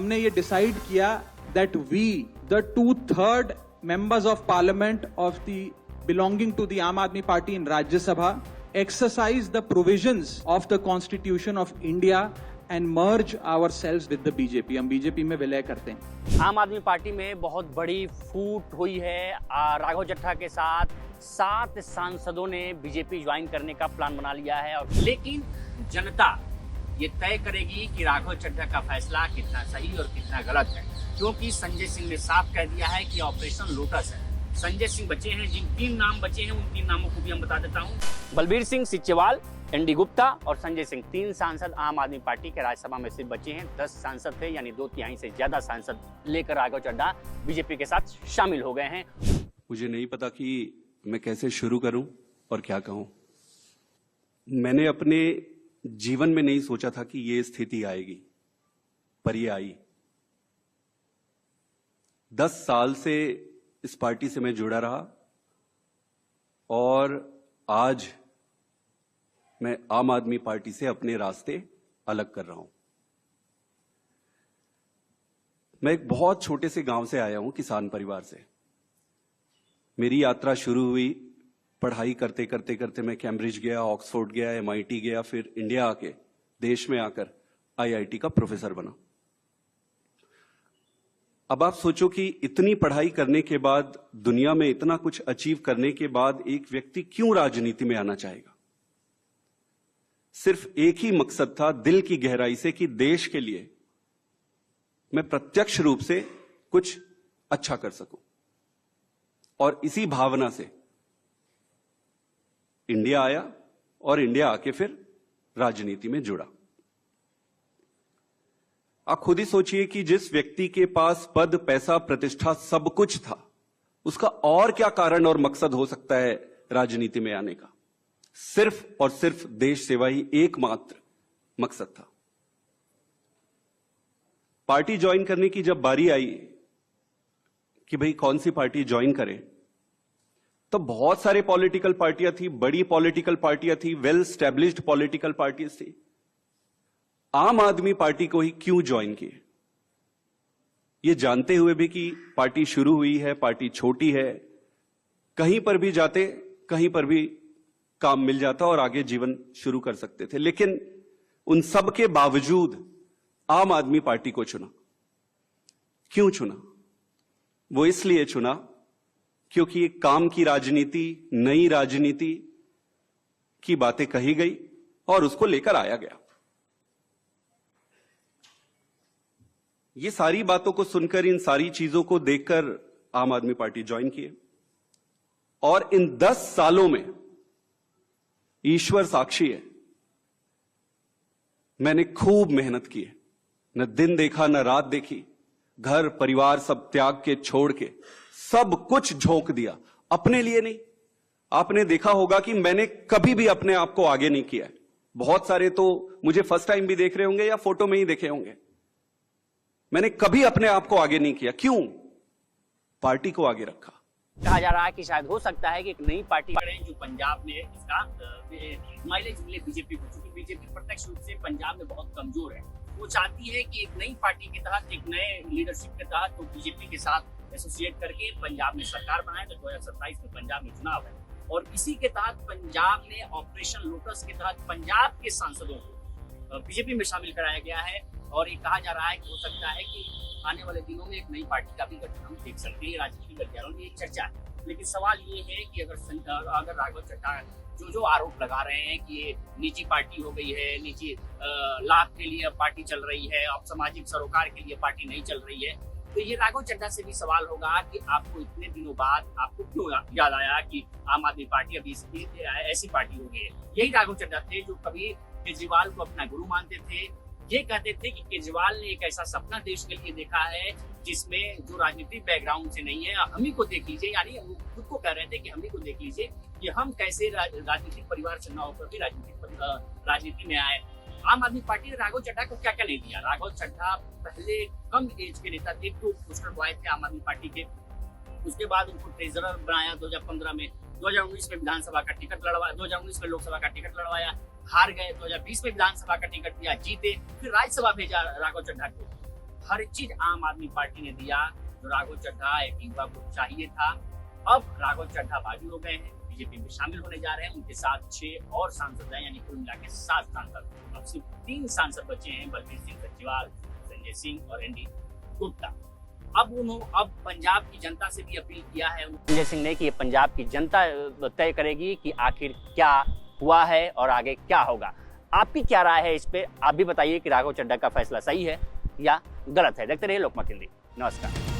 हमने ये डिसाइड किया that we the 2/3 members of parliament of the belonging to the Aam Aadmi Party in Rajya Sabha exercise the provisions of the Constitution of India and merge ourselves with the BJP. हम BJP में विलय करते हैं। आम आदमी party में बहुत बड़ी फूट हुई है। राघव चड्ढा के साथ 7 सांसदों ने बीजेपी ज्वाइन करने का प्लान बना लिया है, और लेकिन जनता ये तय करेगी कि राघव चड्ढा का फैसला कितना सही और कितना गलत है, क्योंकि संजय सिंह ने साफ कह दिया है कि ऑपरेशन लोटस है। संजय सिंह बचे हैं, जिन 3 नाम बचे हैं उन 3 नामों को भी हम बता देता हूं। बलबीर सिंह सिचेवाल, एनडी गुप्ता और संजय सिंह, 3 सांसद आम आदमी पार्टी के राज्यसभा में से बचे हैं। 10 सांसद थे, यानी 2/3 से ज्यादा सांसद लेकर राघव चड्ढा बीजेपी के साथ शामिल हो गए हैं। मुझे नहीं पता कि मैं कैसे शुरू करूं और क्या कहूं। मैंने अपने जीवन में नहीं सोचा था कि ये स्थिति आएगी, पर ये आई। 10 साल से इस पार्टी से मैं जुड़ा रहा और आज मैं आम आदमी पार्टी से अपने रास्ते अलग कर रहा हूं। मैं एक बहुत छोटे से गांव से आया हूं, किसान परिवार से। मेरी यात्रा शुरू हुई पढ़ाई करते करते करते। मैं कैम्ब्रिज गया, ऑक्सफोर्ड गया, MIT गया, फिर इंडिया आके देश में आकर IIT का प्रोफेसर बना। अब आप सोचो कि इतनी पढ़ाई करने के बाद, दुनिया में इतना कुछ अचीव करने के बाद एक व्यक्ति क्यों राजनीति में आना चाहेगा? सिर्फ एक ही मकसद था दिल की गहराई से कि देश के लिए मैं प्रत्यक्ष रूप से कुछ अच्छा कर सकूं। और इसी भावना से इंडिया आया और इंडिया आके फिर राजनीति में जुड़ा। आप खुद ही सोचिए कि जिस व्यक्ति के पास पद, पैसा, प्रतिष्ठा सब कुछ था, उसका और क्या कारण और मकसद हो सकता है राजनीति में आने का? सिर्फ और सिर्फ देश सेवा ही एकमात्र मकसद था। पार्टी ज्वाइन करने की जब बारी आई कि भाई कौन सी पार्टी ज्वाइन करें, तो बहुत सारे पॉलिटिकल पार्टियां थी, बड़ी पॉलिटिकल पार्टियां थी, वेल स्टैब्लिश्ड पॉलिटिकल पार्टीज थी। आम आदमी पार्टी को ही क्यों ज्वाइन किए? ये जानते हुए भी कि पार्टी शुरू हुई है, पार्टी छोटी है, कहीं पर भी जाते, कहीं पर भी काम मिल जाता और आगे जीवन शुरू कर सकते थे। लेकिन उन सब के बावजूद आम आदमी पार्टी को चुना। क्यों चुना? वो इसलिए चुना क्योंकि एक काम की राजनीति, नई राजनीति की बातें कही गई और उसको लेकर आया गया। ये सारी बातों को सुनकर, इन सारी चीजों को देखकर आम आदमी पार्टी ज्वाइन किए। और इन 10 सालों में ईश्वर साक्षी है, मैंने खूब मेहनत की है। न दिन देखा, न रात देखी। घर परिवार सब त्याग के, छोड़ के सब कुछ झोंक दिया, अपने लिए नहीं। आपने देखा होगा कि मैंने कभी भी अपने आप को आगे नहीं किया है। बहुत सारे तो मुझे फर्स्ट टाइम भी देख रहे होंगे या फोटो में ही देखे होंगे। मैंने कभी अपने आप को आगे नहीं किया। क्यों? पार्टी को आगे रखा। कहा जा रहा है कि शायद हो सकता है कि एक नई पार्टी जो पंजाब में इसका माइलेज मिले बीजेपी को, क्योंकि बीजेपी प्रत्यक्ष रूप से पंजाब में बहुत कमजोर है। वो चाहती है कि एक नई पार्टी के तहत, एक नए लीडरशिप के तहत, तो बीजेपी के साथ एसोसिएट करके पंजाब में सरकार बनाए। तो 2027 में पंजाब में चुनाव है, और इसी के तहत पंजाब में ऑपरेशन लोटस के तहत पंजाब के सांसदों को बीजेपी में शामिल कराया गया है। और ये कहा जा रहा है कि हो सकता है कि आने वाले दिनों में एक नई पार्टी का भी गठन हम देख सकते हैं। राजनीतिक गलियारों में एक चर्चा है। लेकिन सवाल ये है कि अगर राघव चड्ढा जो आरोप लगा रहे हैं कि ये निजी पार्टी हो गई है, निजी लाभ के लिए पार्टी चल रही है, अब सामाजिक सरोकार के लिए पार्टी नहीं चल रही है, तो ये राघव चड्ढा से भी सवाल होगा कि आपको इतने दिनों बाद आपको क्यों याद आया कि आम आदमी पार्टी अभी ऐसी पार्टी हो गई है। यही राघव चड्ढा थे जो कभी केजरीवाल को अपना गुरु मानते थे। ये कहते थे कि केजरीवाल ने एक ऐसा सपना देश के लिए देखा है जिसमें जो राजनीतिक बैकग्राउंड से नहीं है, हम ही को देख लीजिए। यानी वो खुद को कह रहे थे कि हम ही को देख लीजिए कि हम कैसे राजनीतिक परिवार से न होकर भी राजनीति में आए। आम आदमी पार्टी ने राघव चड्ढा को क्या क्या नहीं दिया। राघव चड्ढा पहले कम एज के नेता थे, तो पोस्टर बॉय थे आम आदमी पार्टी के। उसके बाद उनको ट्रेजरर बनाया 2015 में। 2019 में विधानसभा का टिकट लड़वाया, 2019 में लोकसभा का टिकट लड़वाया, हार गए। 2020 में विधानसभा का टिकट दिया, जीते, फिर राज्यसभा भेजा राघव चड्ढा को। हर चीज आम आदमी पार्टी ने दिया जो राघव चड्ढा एक युवा को चाहिए था। अब राघव चड्ढा बागी हो गए हैं, बीजेपी में शामिल होने जा रहे हैं। उनके साथ 6 और सांसद हैं, यानी कुल मिला के 7 सांसद। अब सिर्फ 3 सांसद बचे हैं, बलबीर सिंह सच्चेवाल, संजय सिंह और एनडी गुप्ता। अब पंजाब की जनता से भी अपील किया है संजय सिंह ने कि ये पंजाब की जनता तय करेगी कि आखिर क्या हुआ है और आगे क्या होगा। आपकी क्या राय है इस पे? आप भी बताइए कि राघव चड्ढा का फैसला सही है या गलत है। देखते रहिए लोकमत हिंदी। नमस्कार।